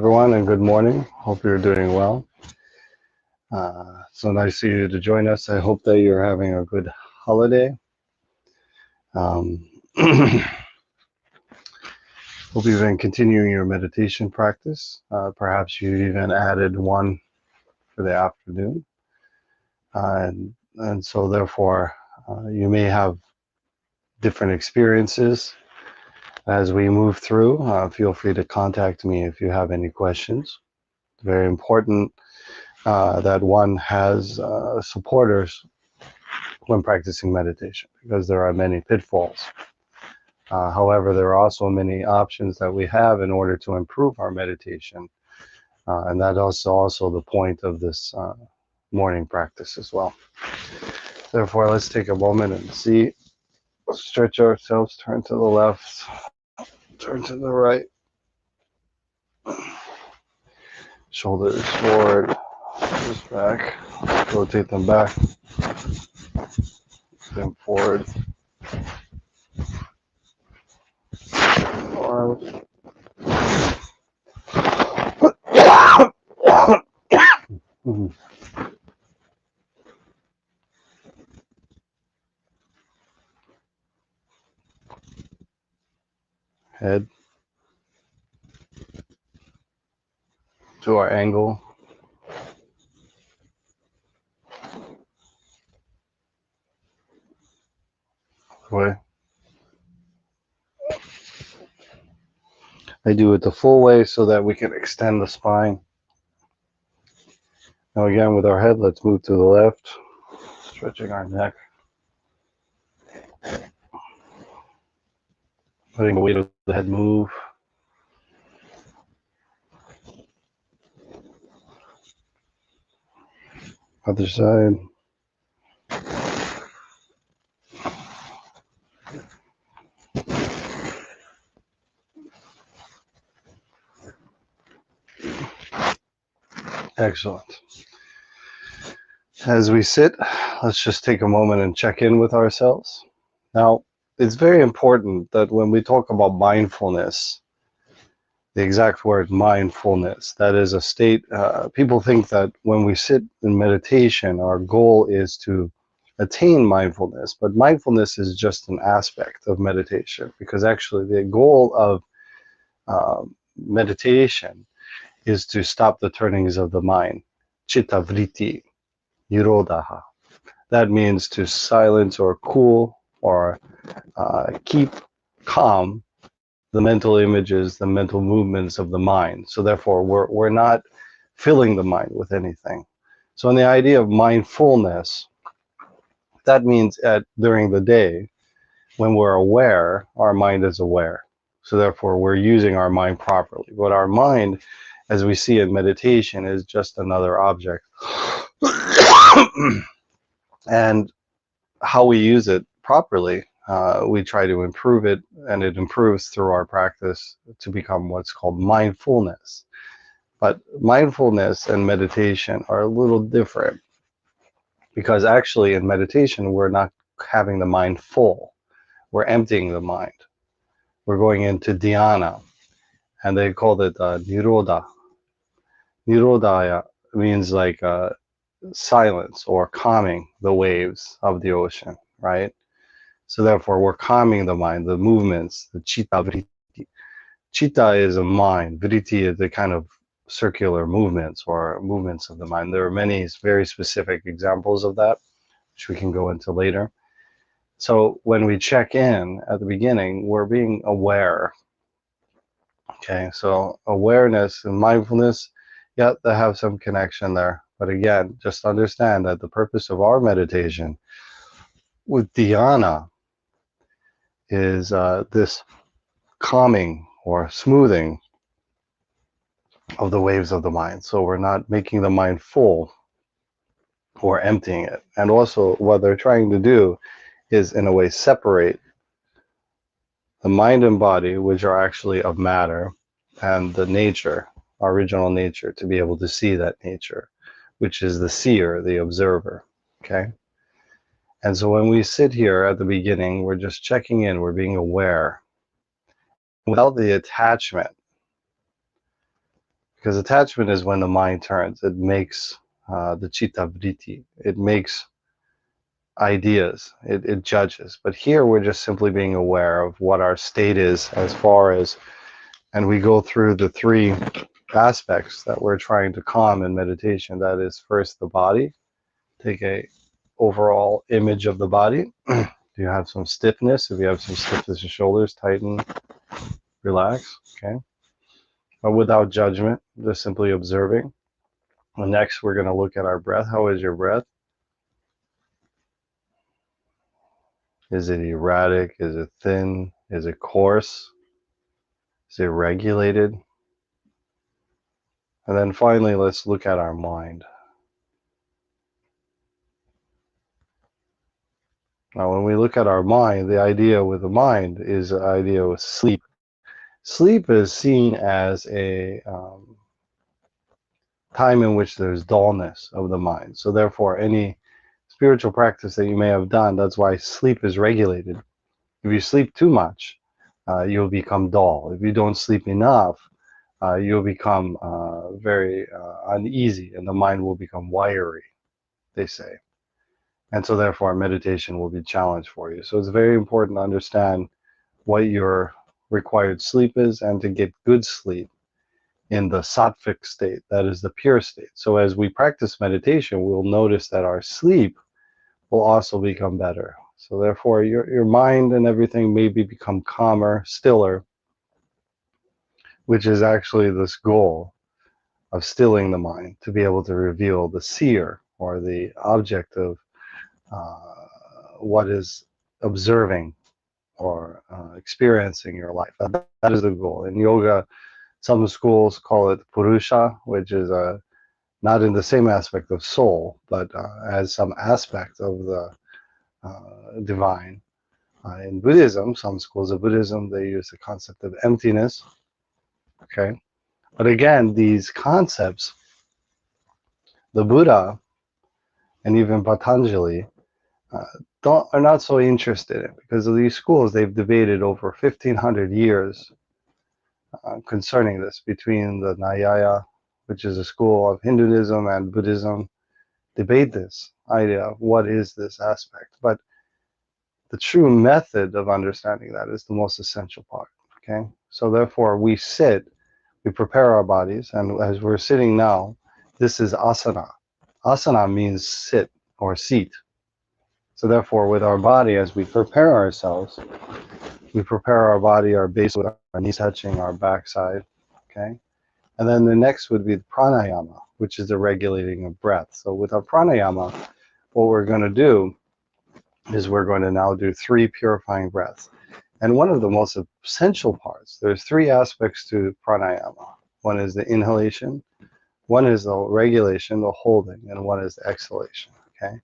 everyone, and good morning. Hope you're doing well. So nice of you to join us. I hope that you're having a good holiday. Um, hope you've been continuing your meditation practice. Perhaps you even added one for the afternoon. And so therefore, you may have different experiences as we move through. Feel free to contact me if you have any questions. Very important that one has supporters when practicing meditation, because there are many pitfalls. However, there are also many options that we have in order to improve our meditation, and that is also the point of this morning practice as well. Therefore, let's take a moment and see. Stretch ourselves, turn to the left, turn to the right. Shoulders forward, shoulders back. Rotate them back, then forward. Arms. Head to our angle. Way. I do it the full way so that we can extend the spine. Now again, with our head, let's move to the left, stretching our neck. Letting the weight of the head move. Other side. Excellent. As we sit, let's just take a moment and check in with ourselves. Now, it's very important that when we talk about mindfulness, the exact word mindfulness, that is a state, people think that when we sit in meditation, our goal is to attain mindfulness, but mindfulness is just an aspect of meditation, because actually the goal of meditation is to stop the turnings of the mind, chitta vritti, nirodha. That means to silence or cool or keep calm the mental images, the mental movements of the mind. So therefore, we're not filling the mind with anything. So in the idea of mindfulness, that means during the day, when we're aware, our mind is aware. So therefore, we're using our mind properly. But our mind, as we see in meditation, is just another object. And how we use it properly, we try to improve it, and it improves through our practice to become what's called mindfulness. But mindfulness and meditation are a little different, because actually in meditation, we're not having the mind full. We're emptying the mind. We're going into Dhyana, and they called it Nirodha. Nirodhaya means like silence or calming the waves of the ocean, right? So therefore, we're calming the mind, the movements, the chitta vritti. Chitta is a mind. Vritti is the kind of circular movements or movements of the mind. There are many very specific examples of that, which we can go into later. So when we check in at the beginning, we're being aware. Okay, so awareness and mindfulness, yeah, they have some connection there. But again, just understand that the purpose of our meditation with Dhyana is this calming or smoothing of the waves of the mind. So we're not making the mind full or emptying it. And also what they're trying to do is in a way separate the mind and body, which are actually of matter, and the nature, our original nature, to be able to see that nature, which is the seer, the observer. Okay? And so when we sit here at the beginning, we're just checking in, we're being aware without the attachment. Because attachment is when the mind turns. It makes the chitta vritti. It makes ideas. It judges. But here we're just simply being aware of what our state is as far as, and we go through the three aspects that we're trying to calm in meditation. That is first the body. Take a overall image of the body. Do you have some stiffness? If you have some stiffness in shoulders, tighten, relax. Okay. But without judgment, just simply observing. And next, we're going to look at our breath. How is your breath? Is it erratic? Is it thin? Is it coarse? Is it regulated? And then finally, let's look at our mind. Now, when we look at our mind, the idea with the mind is the idea of sleep. Sleep is seen as a time in which there's dullness of the mind. So therefore, any spiritual practice that you may have done, that's why sleep is regulated. If you sleep too much, you'll become dull. If you don't sleep enough, you'll become very uneasy, and the mind will become wiry, they say. And so therefore, meditation will be challenged for you. So it's very important to understand what your required sleep is and to get good sleep in the sattvic state, that is the pure state. So as we practice meditation, we'll notice that our sleep will also become better. So therefore, your mind and everything maybe become calmer, stiller, which is actually this goal of stilling the mind, to be able to reveal the seer, or the object of what is observing or experiencing your life. That is the goal. In yoga, some schools call it purusha, which is not in the same aspect of soul, but as some aspect of the divine. In Buddhism, some schools of Buddhism, they use the concept of emptiness. Okay, but again, these concepts, the Buddha and even Patanjali are not so interested in, because of these schools. They've debated over 1,500 years concerning this between the Nyaya, which is a school of Hinduism, and Buddhism. Debate this idea of what is this aspect. But the true method of understanding that is the most essential part. Okay, so therefore we sit, we prepare our bodies, and as we're sitting now, this is asana. Asana means sit or seat. So therefore, with our body, as we prepare ourselves, we prepare our body, our base, with our knees touching our backside. Okay, and then the next would be the pranayama, which is the regulating of breath. So with our pranayama, what we're going to do is we're going to now do 3 purifying breaths. And one of the most essential parts, there's 3 aspects to pranayama. One is the inhalation, one is the regulation, the holding, and one is the exhalation. Okay,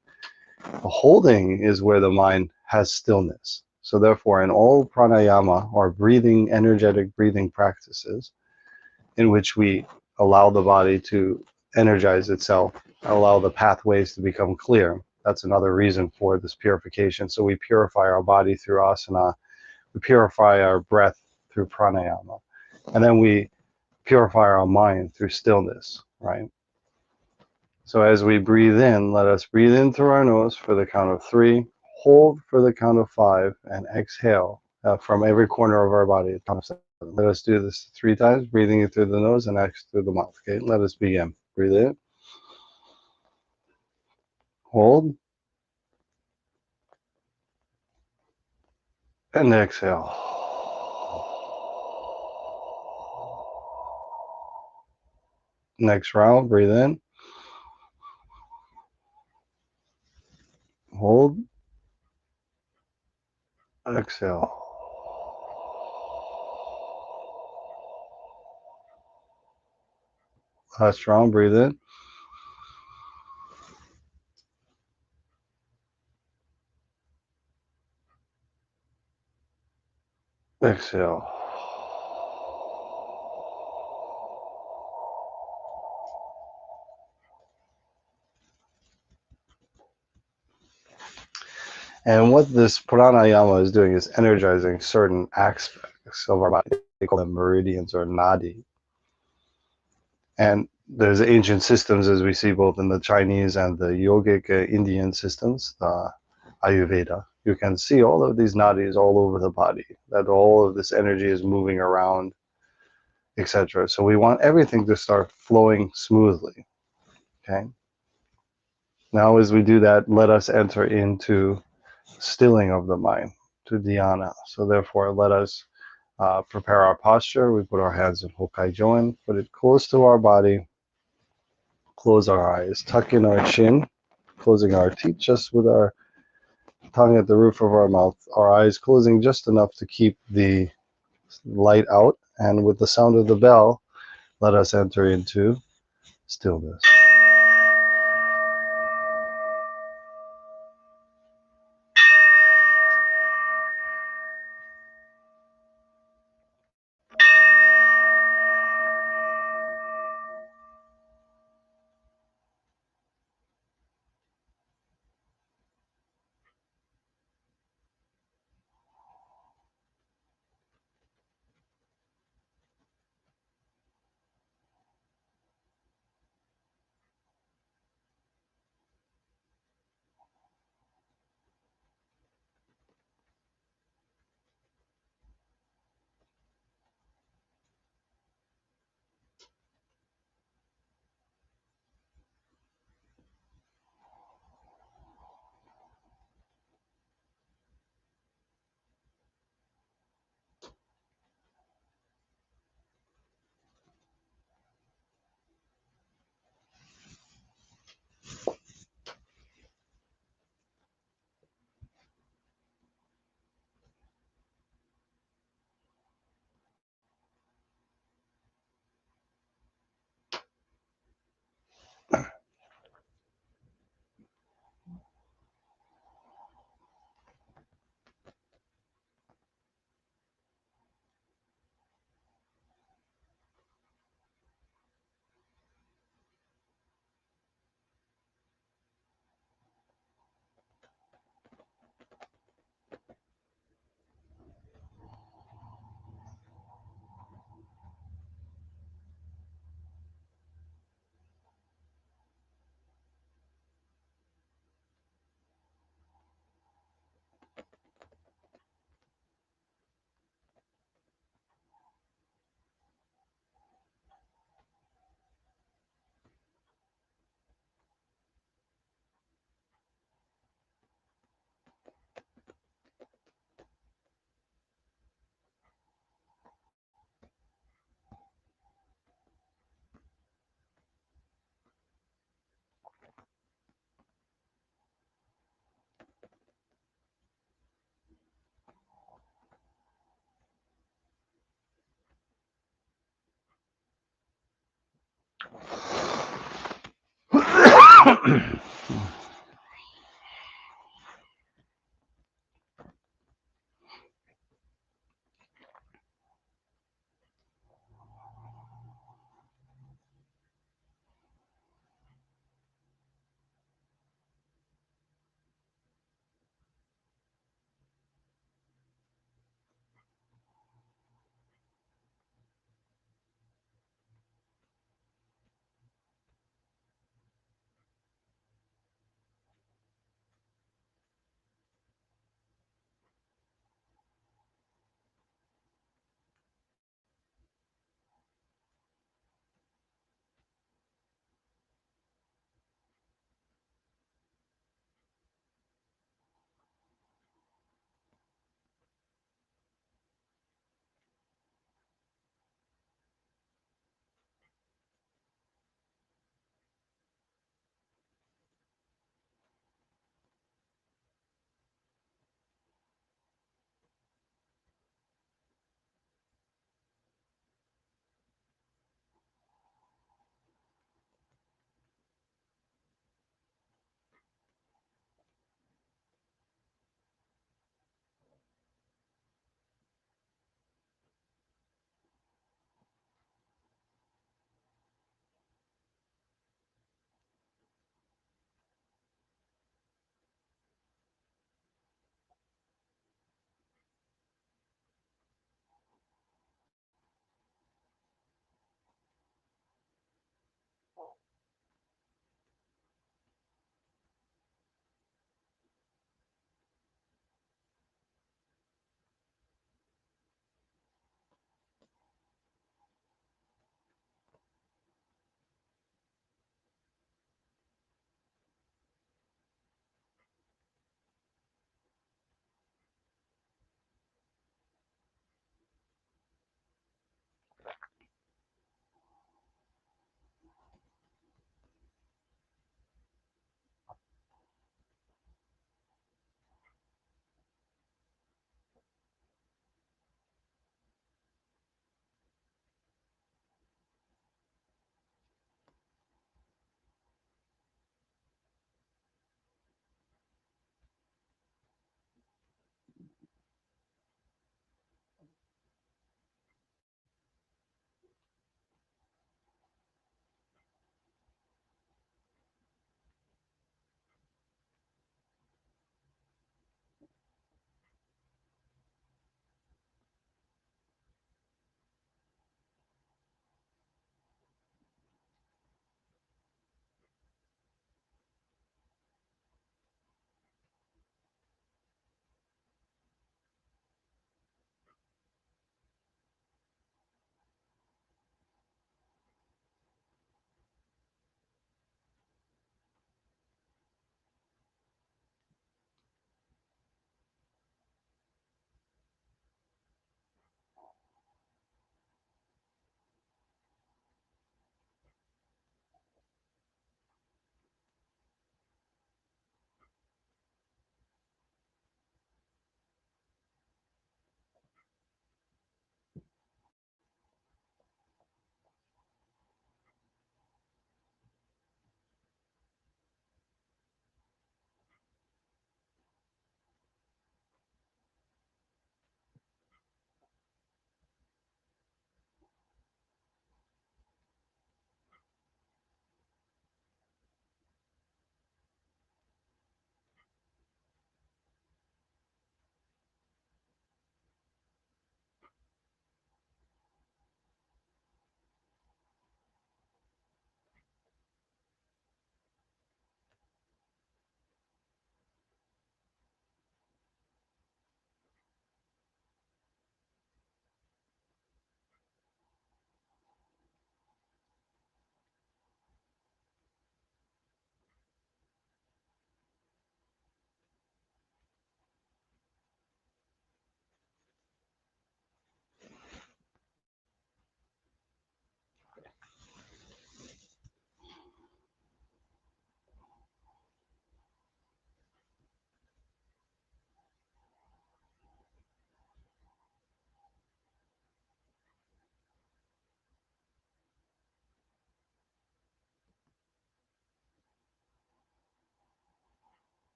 the holding is where the mind has stillness. So therefore, in all pranayama, or breathing, energetic breathing practices, in which we allow the body to energize itself, allow the pathways to become clear. That's another reason for this purification. So we purify our body through asana, we purify our breath through pranayama, and then we purify our mind through stillness, right? So as we breathe in, let us breathe in through our nose for the count of 3, hold for the count of 5, and exhale from every corner of our body at count of 7. Let us do this 3 times, breathing in through the nose and exhale through the mouth. Okay, let us begin. Breathe in, hold, and exhale. Next round, breathe in, hold, exhale. Last round, breathe in, exhale. And what this pranayama is doing is energizing certain aspects of our body. They call them meridians or nadi. And there's ancient systems, as we see both in the Chinese and the yogic Indian systems, the Ayurveda. You can see all of these nadis all over the body, that all of this energy is moving around, etc. So we want everything to start flowing smoothly. Okay. Now, as we do that, let us enter into stilling of the mind, to dhyana. So therefore, let us prepare our posture. We put our hands in Hokai Join, put it close to our body, close our eyes, tuck in our chin, closing our teeth just with our tongue at the roof of our mouth, our eyes closing just enough to keep the light out. And with the sound of the bell, let us enter into stillness.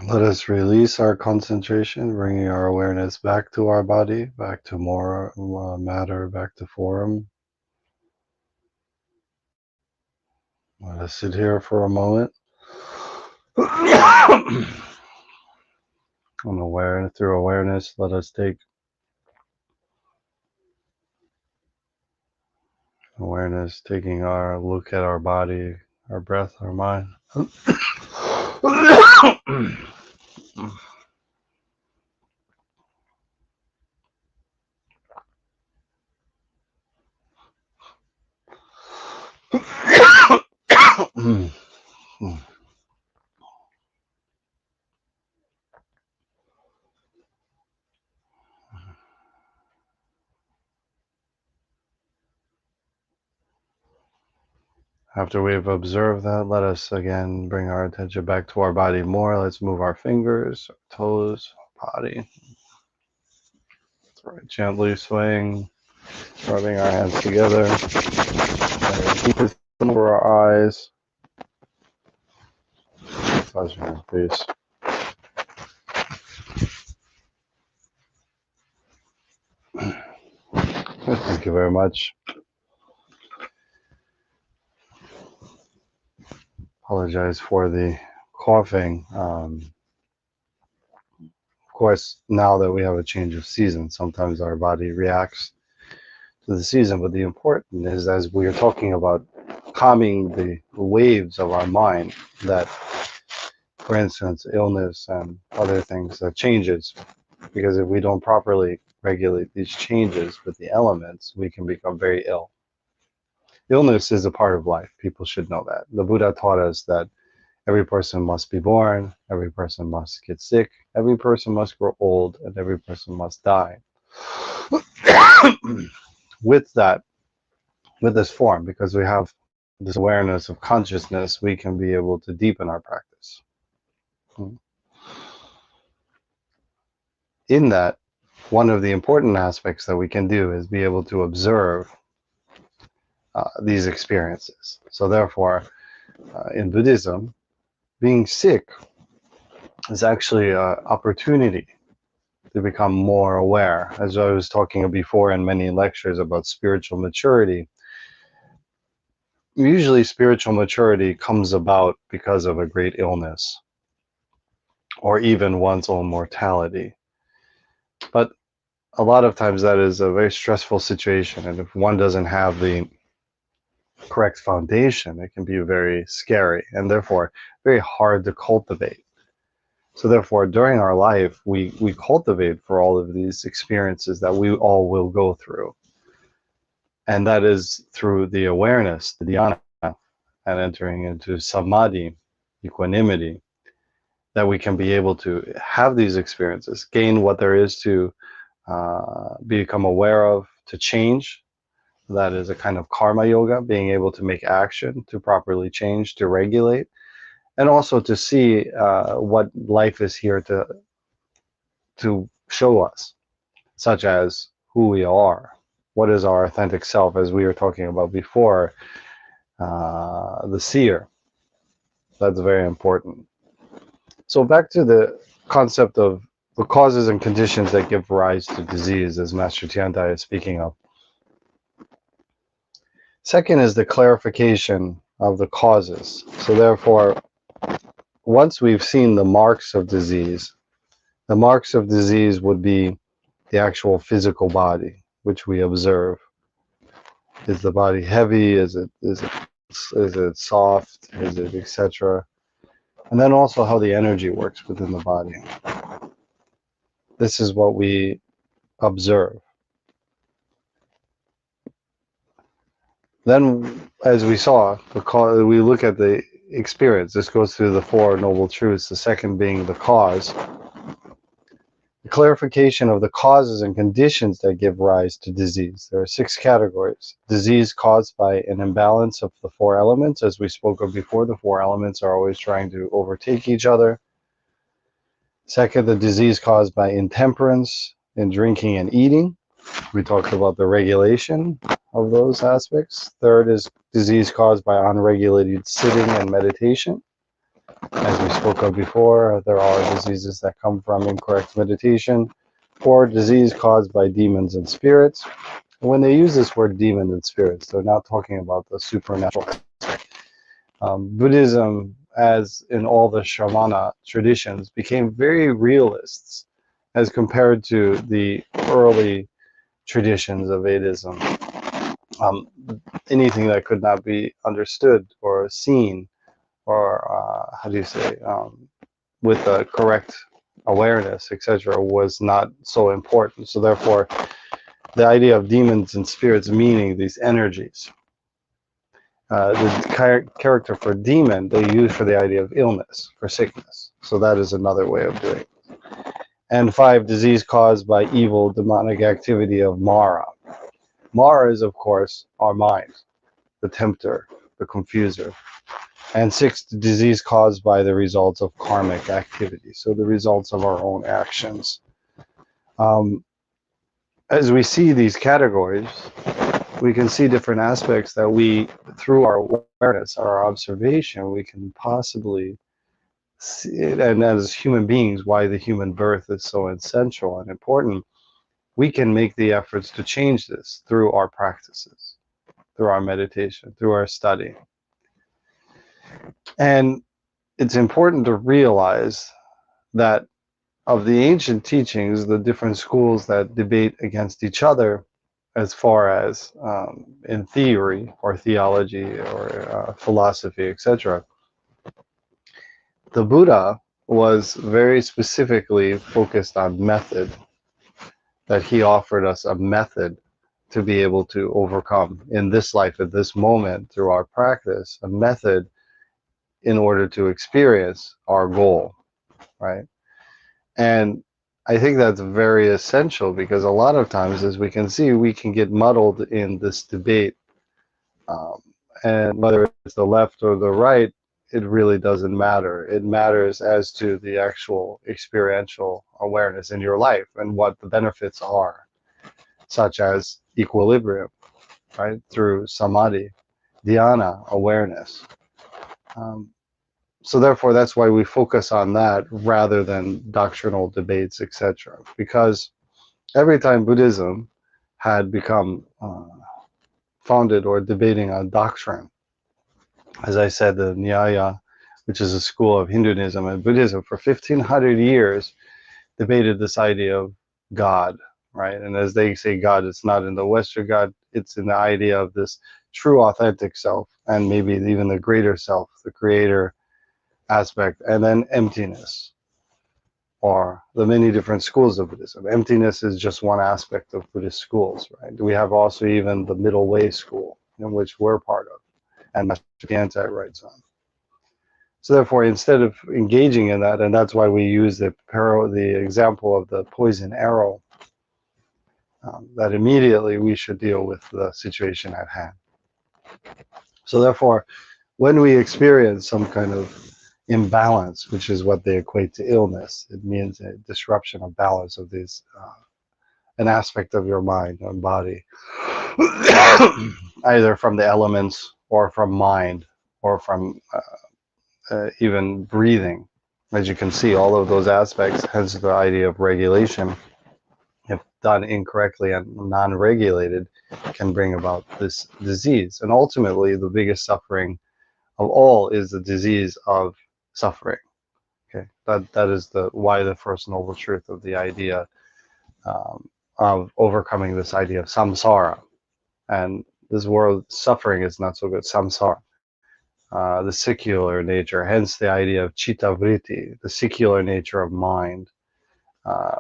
Let us release our concentration, bringing our awareness back to our body, back to more matter, back to form. Let us sit here for a moment. And through awareness, let us take awareness, taking our look at our body, our breath, our mind. After we've observed that, let us again bring our attention back to our body more. Let's move our fingers, our toes, our body. Right, gently swaying, rubbing our hands together. Deep over our eyes. Massaging our face. Thank you very much. Apologize for the coughing. Of course, now that we have a change of season, sometimes our body reacts to the season. But the important is, as we are talking about calming the waves of our mind, that, for instance, illness and other things that changes, because if we don't properly regulate these changes with the elements, we can become very ill. Illness is a part of life. People should know that. The Buddha taught us that every person must be born, every person must get sick, every person must grow old, and every person must die. With that, with this form, because we have this awareness of consciousness, we can be able to deepen our practice. In that, one of the important aspects that we can do is be able to observe these experiences. So therefore, in Buddhism, being sick is actually an opportunity to become more aware. As I was talking before in many lectures about spiritual maturity, usually spiritual maturity comes about because of a great illness or even one's own mortality. But a lot of times that is a very stressful situation, and if one doesn't have the correct foundation, it can be very scary and therefore very hard to cultivate. So therefore, during our life, we cultivate for all of these experiences that we all will go through. And that is through the awareness, the dhyana, and entering into samadhi, equanimity, that we can be able to have these experiences, gain what there is to become aware of, to change. That is a kind of karma yoga, being able to make action, to properly change, to regulate, and also to see what life is here to show us, such as who we are, what is our authentic self, as we were talking about before, the seer. That's very important. So back to the concept of the causes and conditions that give rise to disease, as Master Tiantai is speaking of. Second is the clarification of the causes. So therefore, once we've seen the marks of disease, the marks of disease would be the actual physical body, which we observe. Is the body heavy? Is it soft? Is it etc.? And then also how the energy works within the body. This is what we observe. Then, as we saw, we look at the experience. This goes through the Four Noble Truths, the second being the cause. The clarification of the causes and conditions that give rise to disease. There are 6 categories. Disease caused by an imbalance of the 4 elements. As we spoke of before, the 4 elements are always trying to overtake each other. Second, the disease caused by intemperance in drinking and eating. We talked about the regulation of those aspects. Third is disease caused by unregulated sitting and meditation. As we spoke of before, there are diseases that come from incorrect meditation or disease caused by demons and spirits. When they use this word demon and spirits, they're not talking about the supernatural. Buddhism, as in all the Shamana traditions, became very realists as compared to the early traditions of Vedism. Um, Anything that could not be understood or seen, or how do you say, with the correct awareness, etc., was not so important. So therefore, the idea of demons and spirits, meaning these energies. The character for demon they use for the idea of illness, for sickness. So that is another way of doing it. And 5, disease caused by evil demonic activity of Mara. Mara is, of course, our mind, the tempter, the confuser. And 6, disease caused by the results of karmic activity, so the results of our own actions. As we see these categories, we can see different aspects that we, through our awareness, our observation, we can possibly see it. And as human beings, why the human birth is so essential and important, we can make the efforts to change this through our practices, through our meditation, through our study. And it's important to realize that of the ancient teachings, the different schools that debate against each other, as far as in theory or theology or philosophy, etc., the Buddha was very specifically focused on method, that he offered us a method to be able to overcome in this life, at this moment, through our practice, a method in order to experience our goal, right? And I think that's very essential, because a lot of times, as we can see, we can get muddled in this debate. And whether it's the left or the right, it really doesn't matter. It matters as to the actual experiential awareness in your life and what the benefits are, such as equilibrium, right? Through samadhi, dhyana, awareness. So therefore, that's why we focus on that rather than doctrinal debates, etc. Because every time Buddhism had become founded or debating on doctrine, as I said, the Nyaya, which is a school of Hinduism and Buddhism, for 1500 years debated this idea of God, right? And as they say God, it's not in the Western God, it's in the idea of this true authentic self, and maybe even the greater self, the creator aspect, and then emptiness, or the many different schools of Buddhism. Emptiness is just one aspect of Buddhist schools, right? We have also even the middle way school, in which we're part of, and Master Gyanta writes on. So therefore, instead of engaging in that, and that's why we use the example of the poison arrow, that immediately we should deal with the situation at hand. So therefore, when we experience some kind of imbalance, which is what they equate to illness, it means a disruption of balance of these, an aspect of your mind and body, either from the elements or from mind or from even breathing. As you can see, all of those aspects, hence the idea of regulation, if done incorrectly and non-regulated, can bring about this disease. And ultimately, the biggest suffering of all is the disease of suffering. Okay, that is why the first noble truth of the idea of overcoming this idea of samsara. And this world suffering is not so good, samsara. The secular nature, hence the idea of chitta vritti, the secular nature of mind,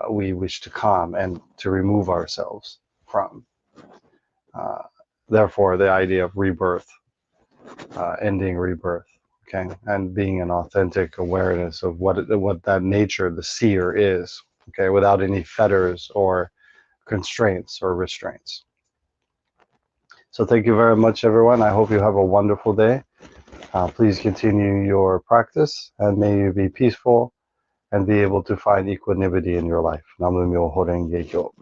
we wish to calm and to remove ourselves from. Therefore, the idea of rebirth, ending rebirth, okay, and being an authentic awareness of what that nature, the seer, is, okay, without any fetters or constraints or restraints. So thank you very much, everyone. I hope you have a wonderful day. Please continue your practice, and may you be peaceful and be able to find equanimity in your life. Namu Myoho Renge Kyo.